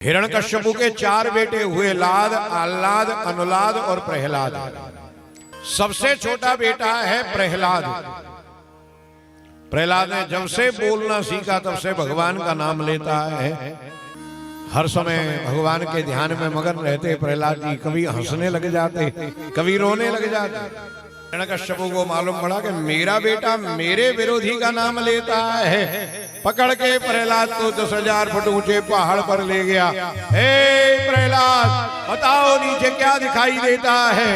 हिरण्यकश्यपु के 4 बेटे हुए, लाद, आह्लाद, अनुलाद और प्रहलाद। सबसे छोटा बेटा है प्रहलाद। प्रहलाद ने जब से बोलना सीखा तब से भगवान का नाम लेता है। हर समय भगवान के ध्यान में मगन रहते प्रहलाद जी। कभी हंसने लग जाते, कभी रोने लग जाते। हिरण्यकश्यपु को मालूम पड़ा कि मेरा बेटा मेरे विरोधी का नाम लेता है। पकड़ के प्रहलाद को 10,000 फुट ऊंचे पहाड़ पर ले गया। हे प्रहलाद, बताओ नीचे क्या दिखाई देता है?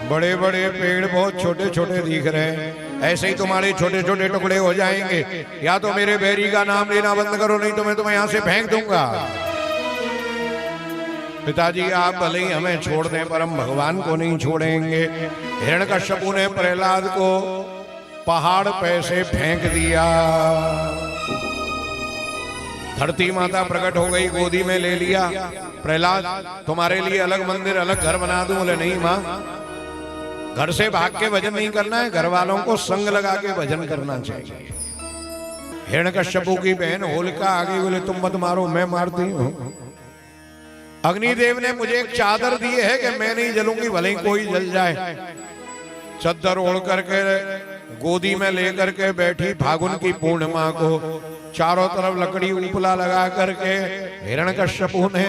बड़े बड़े पेड़ बहुत छोटे छोटे दिख रहे हैं। ऐसे ही तुम्हारे छोटे छोटे टुकड़े हो जाएंगे। या तो मेरे बैरी का नाम लेना बंद करो, नहीं तो मैं तुम्हें यहां से फेंक दूंगा। पिताजी आप भले ही हमें छोड़ दें पर हम भगवान को नहीं छोड़ेंगे। हिरण्यकश्यपु ने प्रहलाद को पहाड़ पे से फेंक दिया। धरती माता प्रकट हो गई, गोदी में ले लिया। प्रहलाद, तुम्हारे लिए अलग मंदिर, अलग घर बना दूं? बोले नहीं मां, घर से भाग के भजन नहीं करना है, घर वालों को संग लगा के भजन करना चाहिए। हिरण्यकश्यपु की बहन होलिका आ गई। बोले तुम मत मारो, मैं मारती हूं। अग्निदेव ने मुझे एक चादर दी है कि मैं नहीं जलूंगी, भले ही कोई जल जाए। चद्दर ओढ़ करके गोदी में लेकर के बैठी फागुन की पूर्णिमा को। चारों तरफ लकड़ी उपला लगा करके हिरण्यकश्यपु ने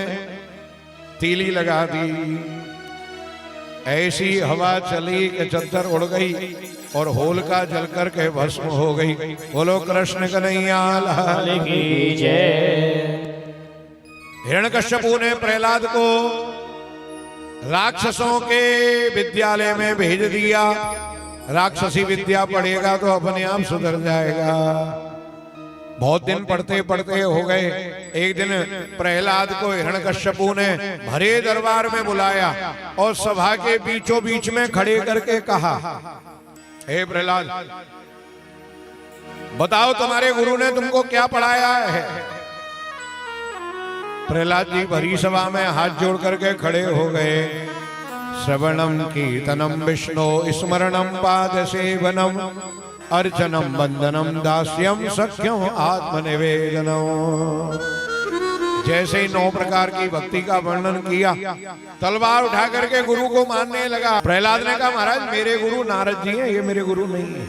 तीली लगा दी। ऐसी हवा चली कि चद्दर उड़ गई और होलिका जल करके भस्म हो गई। बोलो कृष्ण कन्हैया लाल की जय। हिरण्यकश्यपु ने प्रहलाद को राक्षसों के विद्यालय में भेज दिया। राक्षसी विद्या पढ़ेगा तो अपने आप सुधर जाएगा। बहुत दिन पढ़ते पढ़ते हो गए। एक दिन प्रहलाद को हिरण्यकश्यपु ने भरे दरबार में बुलाया और सभा के बीचों बीच में खड़े करके कहा, हे प्रहलाद, बताओ तुम्हारे गुरु ने तुमको क्या पढ़ाया है? प्रहलाद जी भरी सभा में हाथ जोड़ करके खड़े हो गए। श्रवणम कीर्तनम विष्णु स्मरणम पाद सेवनम अर्चनम वंदनम दास्यम सख्यम आत्मनिवेदनम। जैसे ही 9 प्रकार की भक्ति का वर्णन किया, तलवार उठा करके गुरु को मारने लगा। प्रहलाद ने कहा, महाराज मेरे गुरु नारद जी हैं, ये मेरे गुरु नहीं है।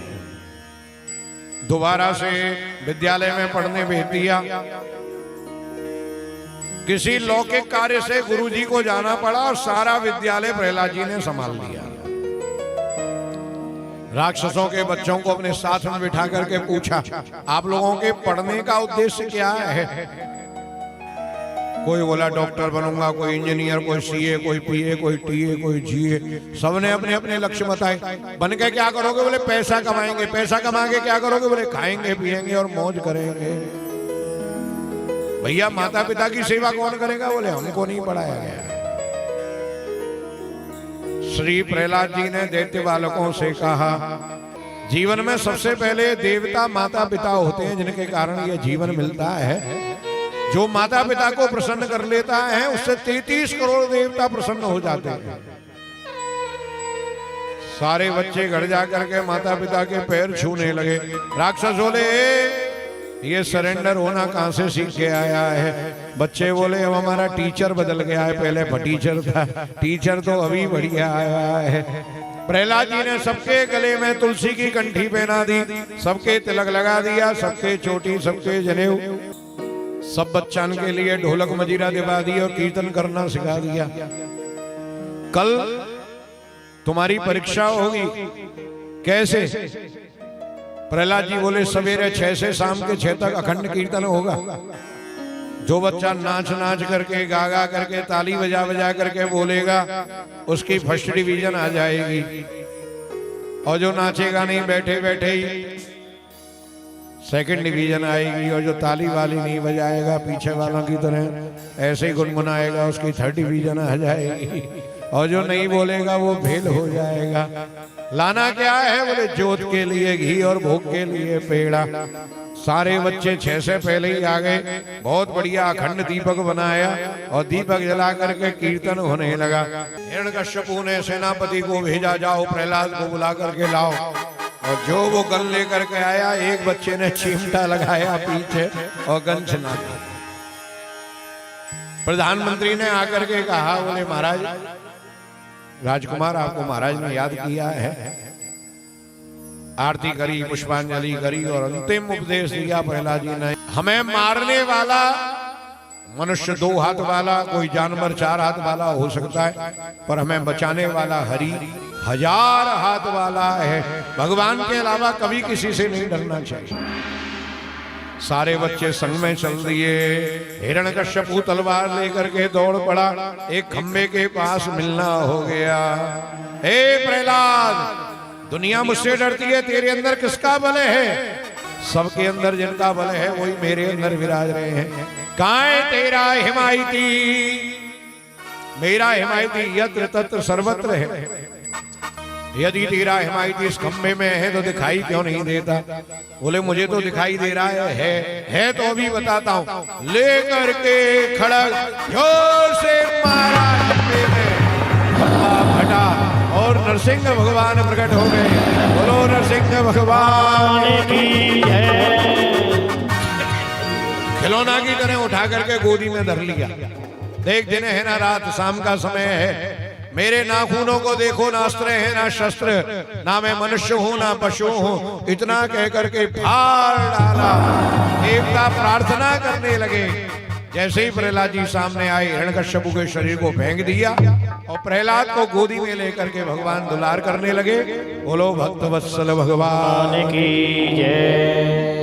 दोबारा से विद्यालय में पढ़ने भेज दिया। किसी लौकिक कार्य से गुरुजी को जाना पड़ा और सारा विद्यालय प्रहलाद जी ने संभाल लिया। राक्षसों के बच्चों को अपने साथ में बिठा करके पूछा, आप लोगों के पढ़ने का उद्देश्य क्या है? कोई बोला डॉक्टर बनूंगा, कोई इंजीनियर, कोई सीए, कोई पीए, कोई टीए, कोई जीए। सबने अपने अपने लक्ष्य बताए। बन के क्या करोगे? बोले पैसा कमाएंगे। पैसा कमा के क्या करोगे? बोले खाएंगे पिएंगे और मौज करेंगे। भैया माता पिता की सेवा कौन करेगा? बोले हमको नहीं पढ़ाया गया। श्री प्रहलाद जी ने दैत्य बालकों से कहा, जीवन में सबसे पहले देवता माता पिता होते हैं, जिनके कारण यह जीवन मिलता है। जो माता पिता को प्रसन्न कर लेता है उससे 33 करोड़ देवता प्रसन्न हो जाते हैं। सारे बच्चे घर जाकर के माता पिता के पैर छूने लगे। राक्षस बोले, ये सरेंडर होना कहां से सीख के आया है? बच्चे बोले, अब हमारा टीचर बदल गया है, पहले फटीचर था, टीचर तो अभी बढ़िया आया है। प्रहलाद जी ने सबके गले में तुलसी की कंठी पहना दी, सबके तिलक लगा दिया, सबके चोटी, सबके जनेऊ, सब बच्चन के लिए ढोलक मजीरा दिवा दी और कीर्तन करना सिखा दिया। कल तुम्हारी परीक्षा होगी। कैसे? प्रहलाद जी बोले, सवेरे 6 से शाम के 6 तक अखंड कीर्तन होगा। जो बच्चा नाच नाच करके, गा गा करके, ताली बजा बजा करके बोलेगा, उसकी फर्स्ट डिवीजन आ जाएगी। और जो नाचेगा नहीं, बैठे बैठे ही सेकंड डिवीजन आएगी। और जो ताली वाली नहीं बजाएगा, पीछे वालों की तरह ऐसे ही गुनगुनाएगा, उसकी 3rd डिवीजन आ जाएगी। और जो नहीं बोलेगा वो फेल हो जाएगा। लाना क्या है? बोले जोत के लिए घी और भोग के लिए पेड़ा। सारे बच्चे 6 से पहले ही आ गए। बहुत बढ़िया अखंड दीपक बनाया और दीपक जला करके कीर्तन होने लगा। हिरण्यकश्यपु ने सेनापति को भेजा, जाओ प्रहलाद को बुला करके लाओ। और जो वो गन लेकर के आया, एक बच्चे ने चिमटा लगाया पीछे और गन छीना दी। प्रधानमंत्री ने आकर के कहा, बोले महाराज राजकुमार आपको महाराज ने याद किया है, आरती करी, पुष्पांजलि करी और अंतिम उपदेश दिया प्रहलाद जी ने। हमें मारने वाला मनुष्य 2 हाथ वाला, कोई जानवर 4 हाथ वाला हो सकता है, पर हमें बचाने वाला हरि 1000 हाथ वाला है। भगवान के अलावा कभी किसी से नहीं डरना चाहिए। सारे बच्चे संग में चल दिए। हिरण्यकश्यपु तलवार लेकर के दौड़ पड़ा, एक खंबे के पास मिलना हो गया। हे प्रहलाद, दुनिया मुझसे डरती है, तेरे अंदर किसका बल है? सबके अंदर जिनका बल है वही मेरे अंदर विराज रहे हैं। कहाँ है तेरा हिमायती? मेरा हिमायती यत्र तत्र सर्वत्र है। यदि तेरा हिमायती इस खंबे में है तो दिखाई क्यों नहीं देता? बोले मुझे तो दिखाई दे रहा है तो अभी बताता हूं। लेकर के खड़ग जोर से मारा खंबे में, खंबा फटा और नरसिंह भगवान प्रकट हो गए। बोलो नरसिंह भगवान की जय। खिलौना की तरह उठा करके गोदी में धर लिया। देख दिन है ना रात, शाम का समय है, मेरे नाखूनों को देखो, ना अस्त्र है ना शस्त्र, ना मैं मनुष्य हूं ना पशु हूं। इतना कह करके फाड़ डाला। देवता प्रार्थना करने लगे। जैसे ही प्रहलाद जी सामने आए, हिरण्यकश्यपु के शरीर को फेंक दिया और प्रहलाद को गोदी में लेकर के भगवान दुलार करने लगे। बोलो भक्त वत्सल भगवान की जय।